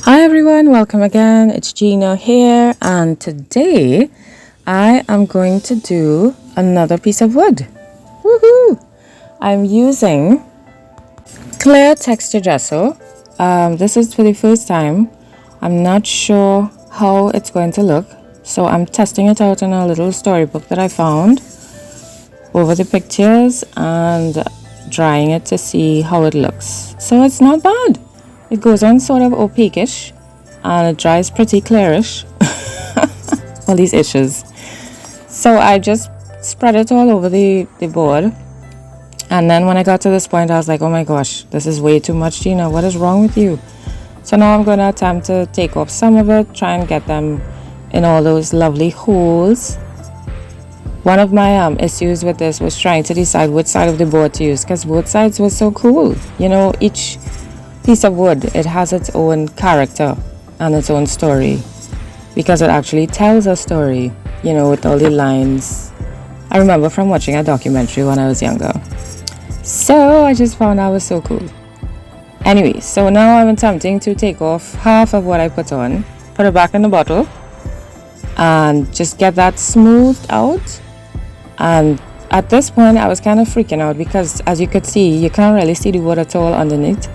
Hi everyone, welcome again. It's Gina here, and today I am going to do another piece of wood. Woohoo! I'm using clear texture gesso. This is for the first time. I'm not sure how it's going to look, so I'm testing it out in a little storybook that I found over the pictures and drying it to see how it looks. So it's not bad. It goes on sort of opaque-ish and it dries pretty clearish. All these issues. So I just spread it all over the board. And then when I got to this point, I was like, oh my gosh, this is way too much, Gina. What is wrong with you? So now I'm going to attempt to take off some of it, try and get them in all those lovely holes. One of my issues with this was trying to decide which side of the board to use because both sides were so cool. You know, each piece of wood, it has its own character and its own story because it actually tells a story, you know, with all the lines. I remember from watching a documentary when I was younger. So I just found that was so cool. Anyway, so now I'm attempting to take off half of what I put on, put it back in the bottle, and just get that smoothed out. And at this point, I was kind of freaking out because, as you could see, you can't really see the wood at all underneath.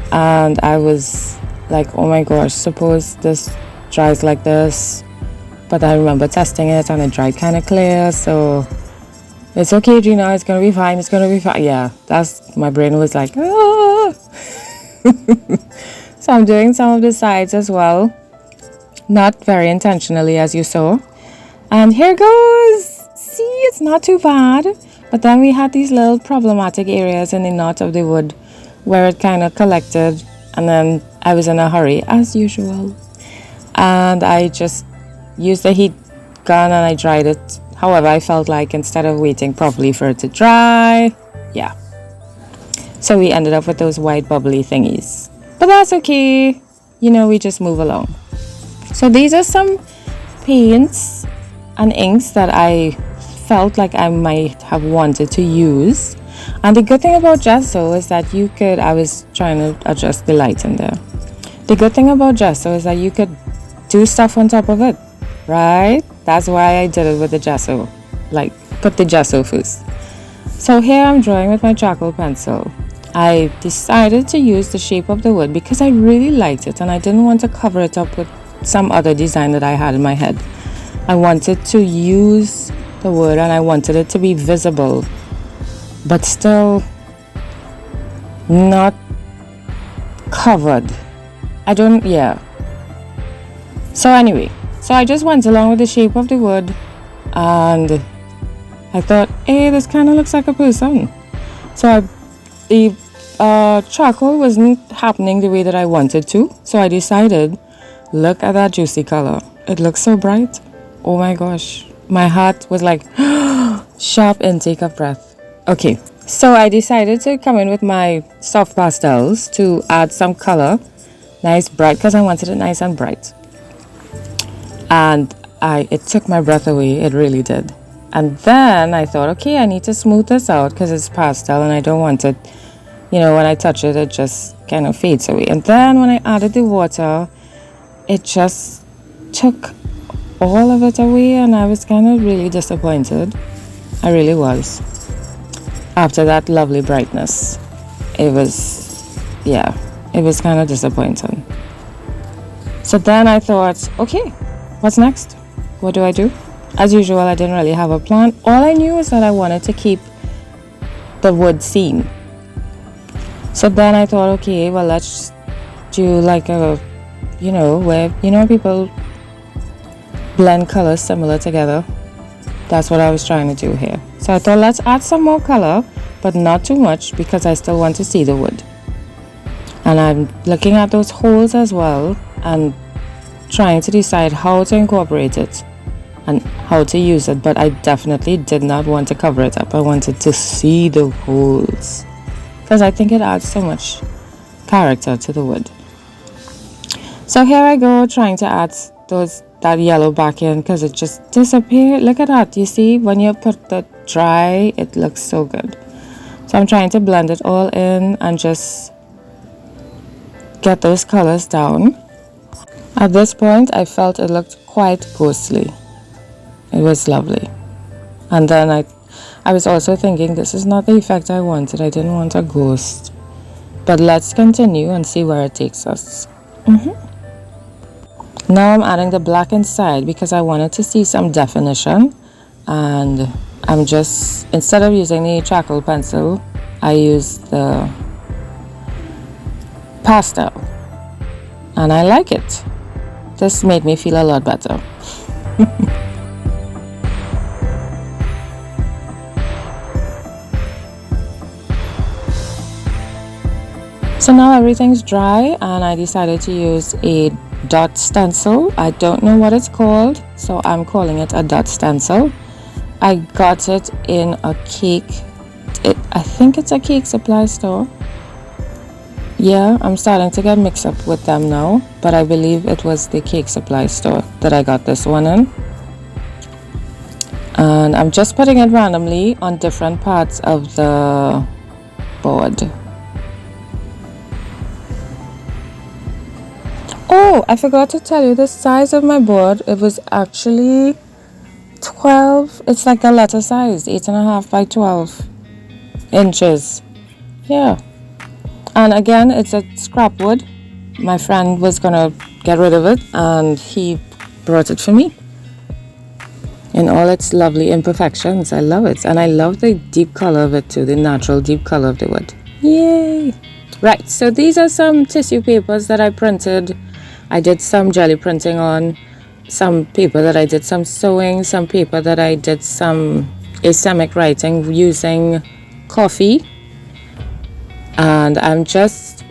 And I was like, oh my gosh, suppose this dries like this. But I remember testing it and it dried kind of clear, so it's okay, Gina, it's gonna be fine, it's gonna be fine. Yeah, that's, my brain was like, ah. So I'm doing some of the sides as well, not very intentionally, as you saw. And here goes. See, it's not too bad. But then we had these little problematic areas in the knot of the wood where it kind of collected, and then I was in a hurry as usual, and I just used the heat gun and I dried it however I felt like instead of waiting properly for it to dry. Yeah, so we ended up with those white bubbly thingies, but that's okay, you know, we just move along. So these are some paints and inks that I felt like I might have wanted to use. And the good thing about gesso is that you could, I was trying to adjust the light in there. The good thing about gesso is that you could do stuff on top of it, right? That's why I did it with the gesso, like put the gesso first. So here I'm drawing with my charcoal pencil. I decided to use the shape of the wood because I really liked it and I didn't want to cover it up with some other design that I had in my head. I wanted to use the wood and I wanted it to be visible, but still not covered. So anyway, so I just went along with the shape of the wood and I thought, hey, this kind of looks like a person. So the charcoal wasn't happening the way that I wanted to. So I decided, look at that juicy color. It looks so bright. Oh my gosh. My heart was like, sharp intake of breath. Okay, so I decided to come in with my soft pastels to add some color, nice bright, because I wanted it nice and bright. And it took my breath away, it really did. And then I thought, okay, I need to smooth this out because it's pastel and I don't want it, you know, when I touch it, it just kind of fades away. And then when I added the water, it just took all of it away and I was kind of really disappointed. I really was. After that lovely brightness, it was kind of disappointing. So then I thought, okay, what's next? What do I do? As usual, I didn't really have a plan. All I knew was that I wanted to keep the wood scene. So then I thought, okay, well, let's do like a, you know, where, you know, people blend colors similar together. That's what I was trying to do here. So I thought, let's add some more color, but not too much because I still want to see the wood. And I'm looking at those holes as well and trying to decide how to incorporate it and how to use it. But I definitely did not want to cover it up. I wanted to see the holes because I think it adds so much character to the wood. So here I go trying to add that yellow back in because it just disappeared. Look at that. You see, when you put the dry, it looks so good. So I'm trying to blend it all in and just get those colors down. At this point, I felt it looked quite ghostly. It was lovely. And then I was also thinking, this is not the effect I wanted. I didn't want a ghost. But let's continue and see where it takes us. Now I'm adding the black inside because I wanted to see some definition. And I'm just, instead of using the charcoal pencil, I used the pastel. And I like it. This made me feel a lot better. So now everything's dry and I decided to use a dot stencil. I don't know what it's called, so I'm calling it a dot stencil. I got it in a cake, I think it's a cake supply store. Yeah, I'm starting to get mixed up with them now, but I believe it was the cake supply store that I got this one in. And I'm just putting it randomly on different parts of the board. Oh, I forgot to tell you the size of my board. It was actually 12, it's like a letter size, 8.5 by 12 inches. Yeah. And again, it's a scrap wood. My friend was gonna get rid of it and he brought it for me in all its lovely imperfections. I love it. And I love the deep color of it too, the natural deep color of the wood. Yay! Right, so these are some tissue papers that I printed. I did some jelly printing on, some paper that I did some sewing, some paper that I did some asemic writing using coffee. And I'm just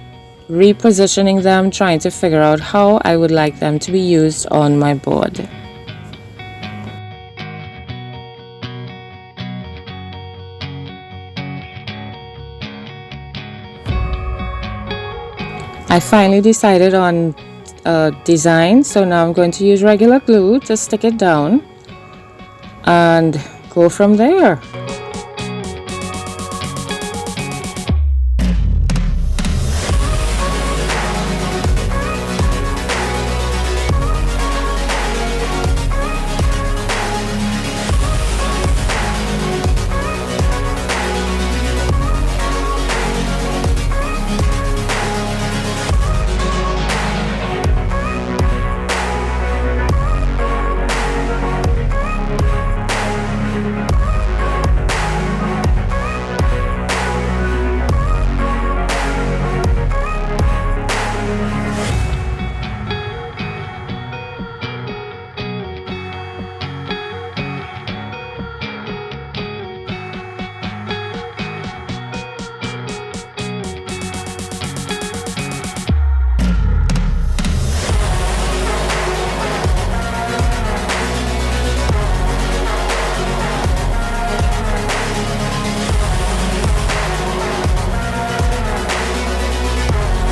repositioning them, trying to figure out how I would like them to be used on my board. I finally decided on design, so now I'm going to use regular glue to stick it down and go from there.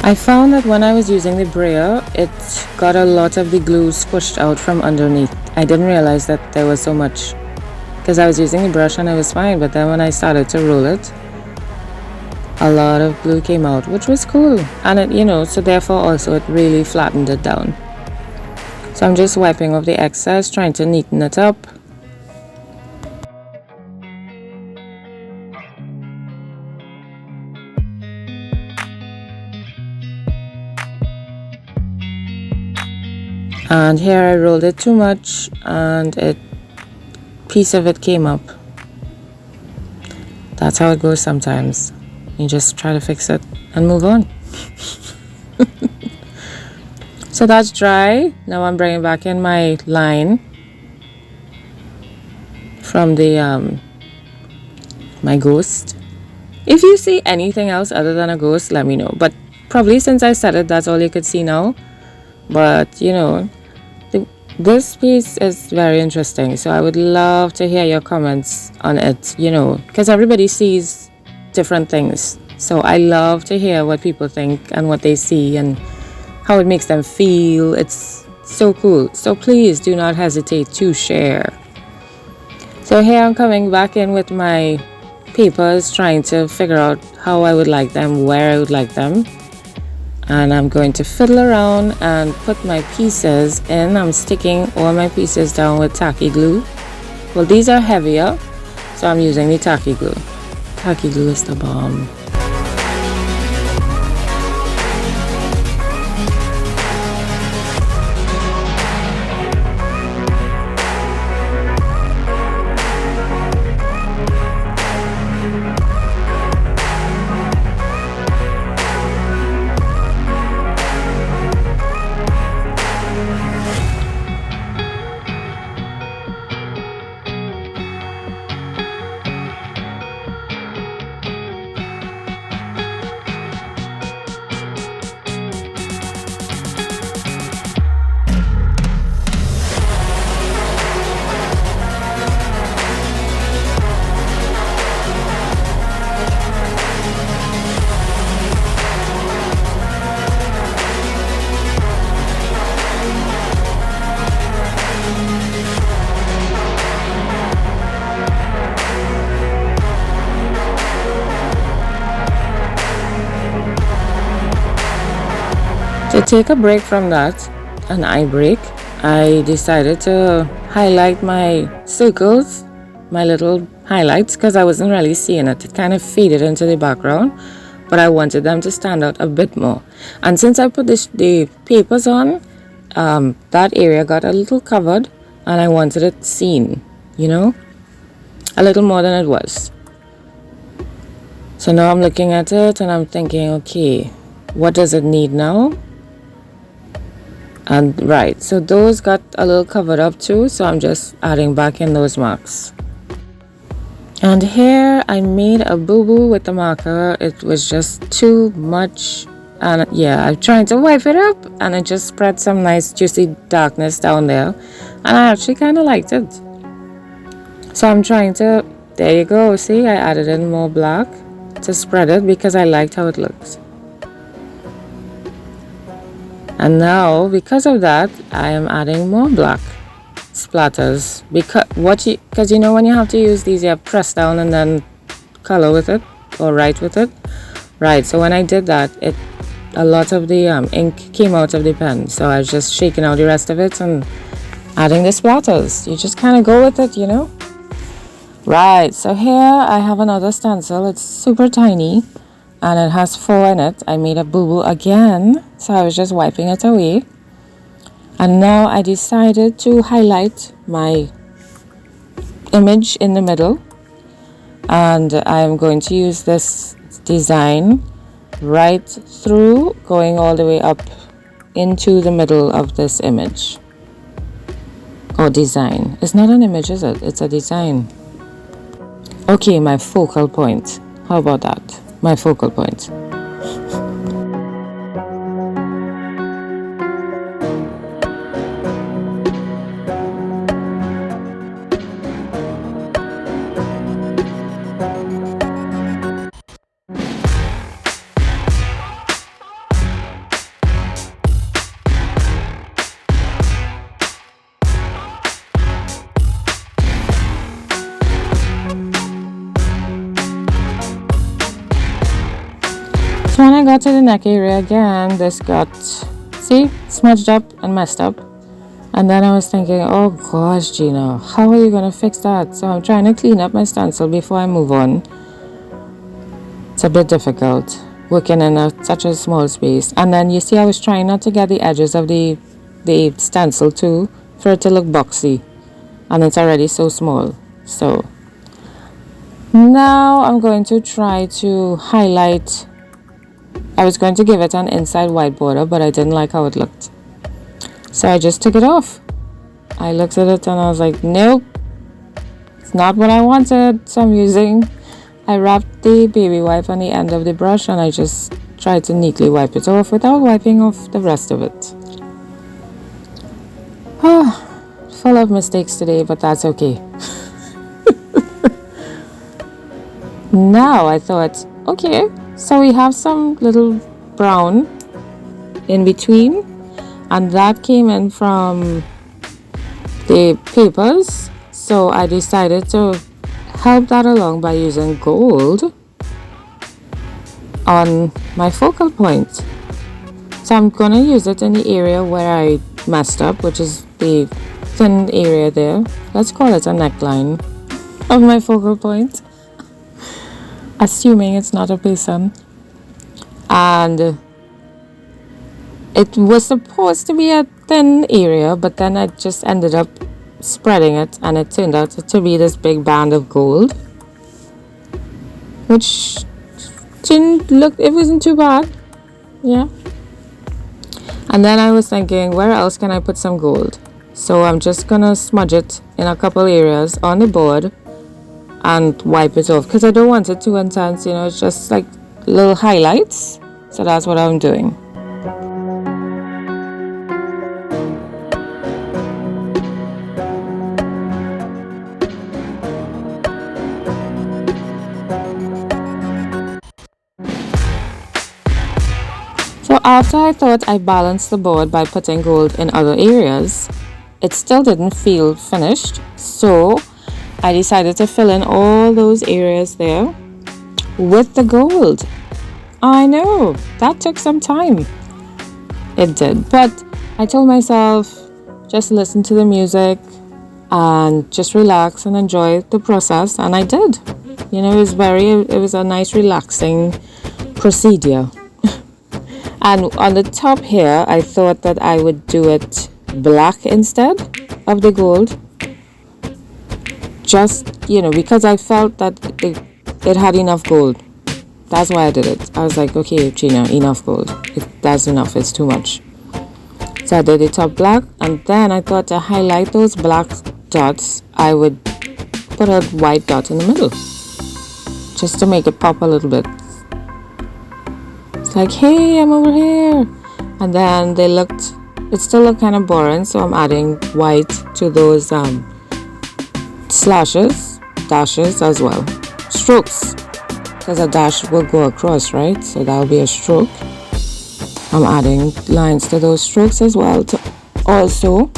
I found that when I was using the brayer, it got a lot of the glue squished out from underneath. I didn't realize that there was so much because I was using the brush and it was fine, but then when I started to roll it, a lot of glue came out, which was cool. And it, you know, so therefore also it really flattened it down. So I'm just wiping off the excess, trying to neaten it up. And here I rolled it too much and a piece of it came up. That's how it goes sometimes. You just try to fix it and move on. So that's dry. Now I'm bringing back in my line from the my ghost. If you see anything else other than a ghost, let me know. But probably since I said it, that's all you could see now. But you know, this piece is very interesting, so I would love to hear your comments on it, you know, because everybody sees different things. So I love to hear what people think and what they see and how it makes them feel. It's so cool. So please do not hesitate to share. So here I'm coming back in with my papers, trying to figure out how I would like them, where I would like them. and I'm going to fiddle around and put my pieces in. I'm sticking all my pieces down with tacky glue. Well, these are heavier, so I'm using the tacky glue. Tacky glue is the bomb. To take a break from that, an eye break, I decided to highlight my circles, my little highlights, because I wasn't really seeing it. It kind of faded into the background, but I wanted them to stand out a bit more. And since I put the papers on, that area got a little covered, and I wanted it seen, you know, a little more than it was. So now I'm looking at it and I'm thinking, okay, what does it need now? And right, so those got a little covered up too, so I'm just adding back in those marks. And here I made a boo-boo with the marker. It was just too much, and yeah, I'm trying to wipe it up, and it just spread some nice juicy darkness down there, and I actually kind of liked it. So I'm trying to, there you go, see, I added in more black to spread it because I liked how it looks. And now, because of that, I am adding more black splatters. Because you know when you have to use these, you have press down and then color with it or write with it. Right, so when I did that, a lot of the ink came out of the pen. So I was just shaking out the rest of it and adding the splatters. You just kind of go with it, you know. Right, so here I have another stencil. It's super tiny. And it has 4 in it. I made a boo-boo again, so I was just wiping it away. And now I decided to highlight my image in the middle. And I'm going to use this design right through, going all the way up into the middle of this image. Or design. It's not an image, is it? It's a design. Okay, my focal point. How about that? My focal point. So when I got to the neck area again, this got, see, smudged up and messed up. And then I was thinking, oh gosh, Gina, how are you going to fix that? So I'm trying to clean up my stencil before I move on. It's a bit difficult working in such a small space. And then you see I was trying not to get the edges of the stencil too, for it to look boxy. And it's already so small. So now I'm going to try to highlight. I was going to give it an inside white border, but I didn't like how it looked. So I just took it off. I looked at it and I was like, nope, it's not what I wanted. So I wrapped the baby wipe on the end of the brush and I just tried to neatly wipe it off without wiping off the rest of it. Full of mistakes today, but that's okay. Now I thought, okay, so we have some little brown in between, and that came in from the papers. So I decided to help that along by using gold on my focal point. So I'm gonna use it in the area where I messed up, which is the thin area there. Let's call it a neckline of my focal point, assuming it's not a person. And it was supposed to be a thin area, but then I just ended up spreading it, and it turned out to be this big band of gold, which didn't look, it wasn't too bad. Yeah. And then I was thinking, where else can I put some gold? So I'm just gonna smudge it in a couple areas on the board and wipe it off, because I don't want it too intense, it's just like little highlights. So that's what I'm doing. So after I thought I balanced the board by putting gold in other areas, it still didn't feel finished. So I decided to fill in all those areas there with the gold. I know, that took some time. It did, but I told myself, just listen to the music and just relax and enjoy the process, and I did. It was a nice relaxing procedure. And on the top here, I thought that I would do it black instead of the gold. Just, because I felt that it had enough gold. That's why I did it. I was like, okay, Gina, enough gold. That's enough. It's too much. So I did the top black, and then I thought to highlight those black dots, I would put a white dot in the middle, just to make it pop a little bit. It's like, hey, I'm over here. And then it still looked kind of boring, so I'm adding white to those slashes, dashes as well, strokes, because a dash will go across, right? So that'll be a stroke. I'm adding lines to those strokes as well to also,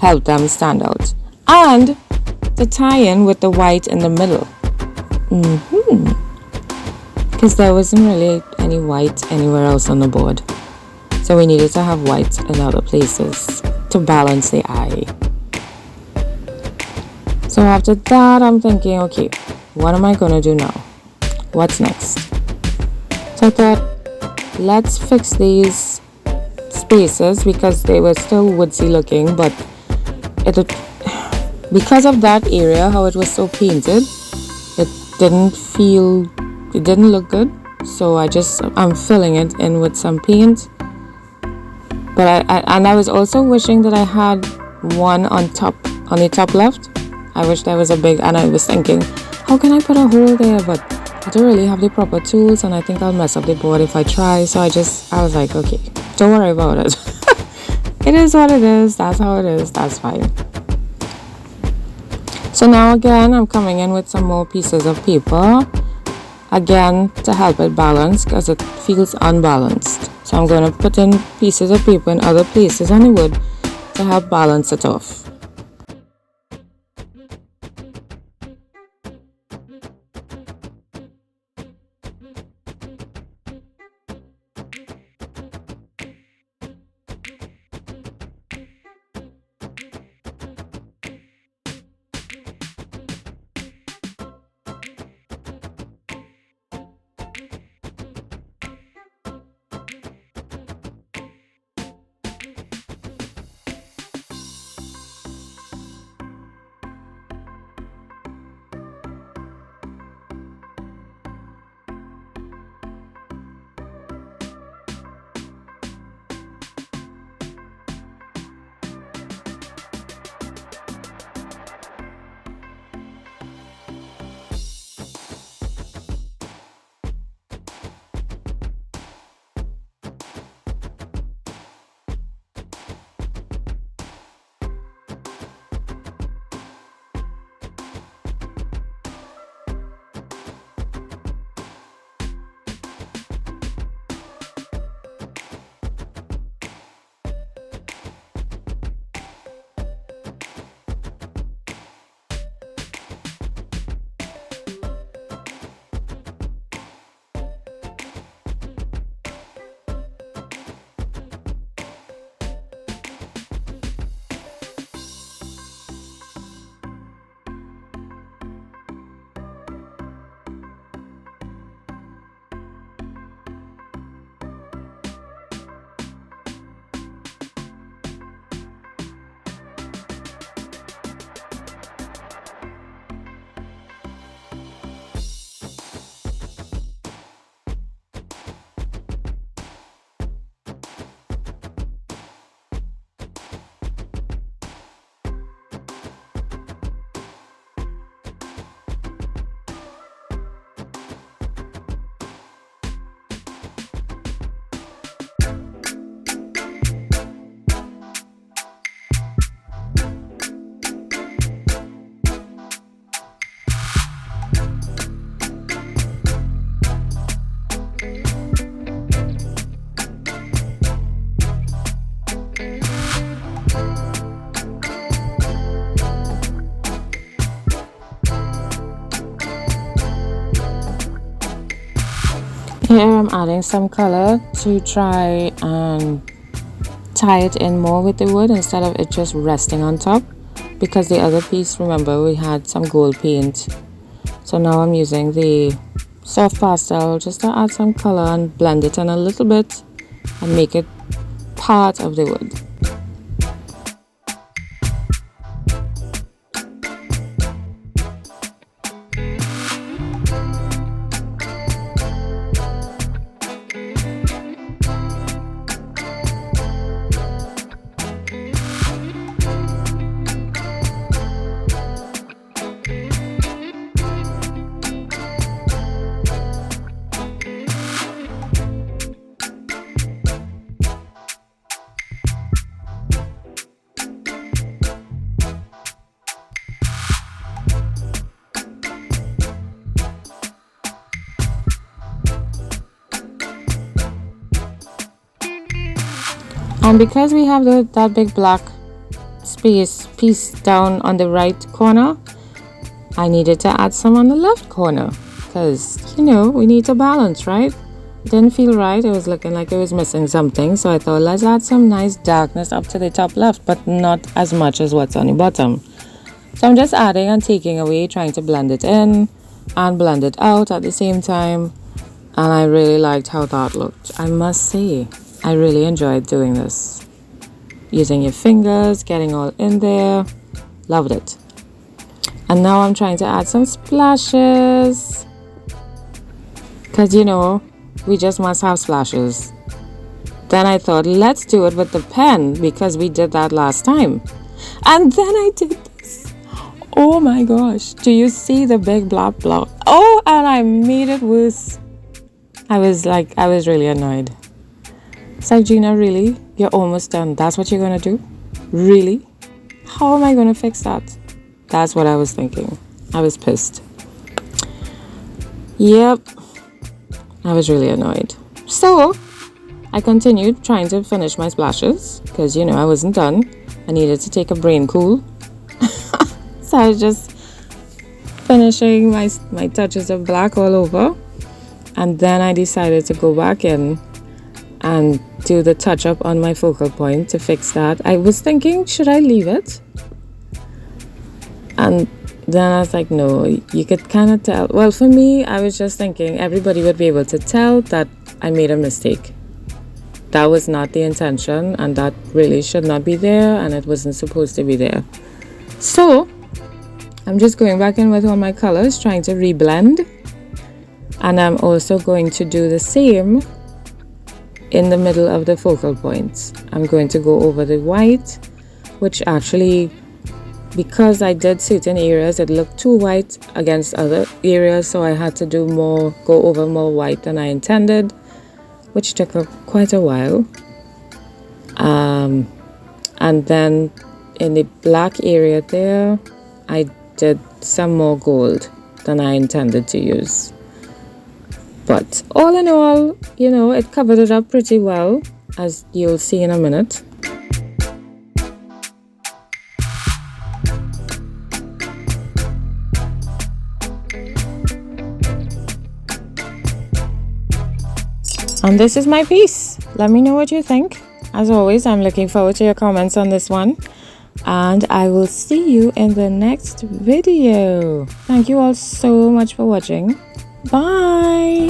help them stand out, and to tie in with the white in the middle. Because there wasn't really any white anywhere else on the board, so we needed to have white in other places to balance the eye. So after that, I'm thinking, okay, what am I gonna do now? What's next? So I thought, let's fix these spaces, because they were still woodsy looking, but because of that area, how it was so painted, it didn't look good. So I'm filling it in with some paint. But I was also wishing that I had one on the top left. I wish there was and I was thinking, how can I put a hole there? But I don't really have the proper tools, and I think I'll mess up the board if I try. So I was like, okay, don't worry about it. It is what it is. That's how it is. That's fine. So now again, I'm coming in with some more pieces of paper, again to help it balance, because it feels unbalanced. So I'm going to put in pieces of paper in other places on the wood to help balance it off. Here I'm adding some color to try and tie it in more with the wood instead of it just resting on top, because the other piece, remember, we had some gold paint. So now I'm using the soft pastel just to add some color and blend it in a little bit and make it part of the wood. And because we have that big black space piece down on the right corner, I needed to add some on the left corner, because, you know, we need to balance, right? It didn't feel right. It was looking like it was missing something. So I thought, let's add some nice darkness up to the top left, but not as much as what's on the bottom. So I'm just adding and taking away, trying to blend it in and blend it out at the same time. And I really liked how that looked. I must say, I really enjoyed doing this. Using your fingers, getting all in there. Loved it. And now I'm trying to add some splashes. Because, you know, we just must have splashes. Then I thought, let's do it with the pen, because we did that last time. And then I did this. Oh my gosh. Do you see the big blob? Oh, and I made it worse. I was really annoyed. It's like, Gina, really? You're almost done. That's what you're going to do? Really? How am I going to fix that? That's what I was thinking. I was pissed. Yep. I was really annoyed. So, I continued trying to finish my splashes because, you know, I wasn't done. I needed to take a brain cool. So I was just finishing my touches of black all over. And then I decided to go back in and do the touch up on my focal point to fix that. I was thinking, should I leave it? And then I was like, no, you could kind of tell. Well, for me, I was just thinking everybody would be able to tell that I made a mistake. That was not the intention, and that really should not be there, and it wasn't supposed to be there. So I'm just going back in with all my colors, trying to reblend. And I'm also going to do the same in the middle of the focal points. I'm going to go over the white, which actually, because I did certain areas, it looked too white against other areas, so I had to go over more white than I intended, which took quite a while. And then in the black area there, I did some more gold than I intended to use. But all in all, you know, it covered it up pretty well, as you'll see in a minute. And this is my piece. Let me know what you think. As always, I'm looking forward to your comments on this one. And I will see you in the next video. Thank you all so much for watching. Bye.